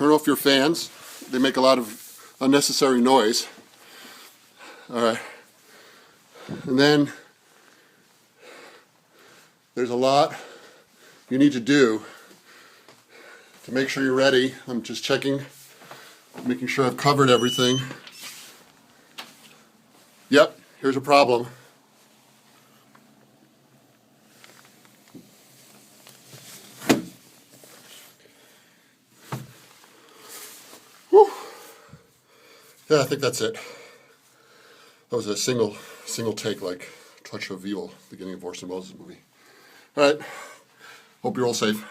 turn off your fans. They make a lot of unnecessary noise. All right. And then there's a lot you need to do to make sure you're ready. I'm just checking, making sure I've covered everything. Yep, here's a problem. Whew. Yeah, I think that's it. That was a single take, like Touch of Evil, beginning of Orson Welles' movie. All right, hope you're all safe.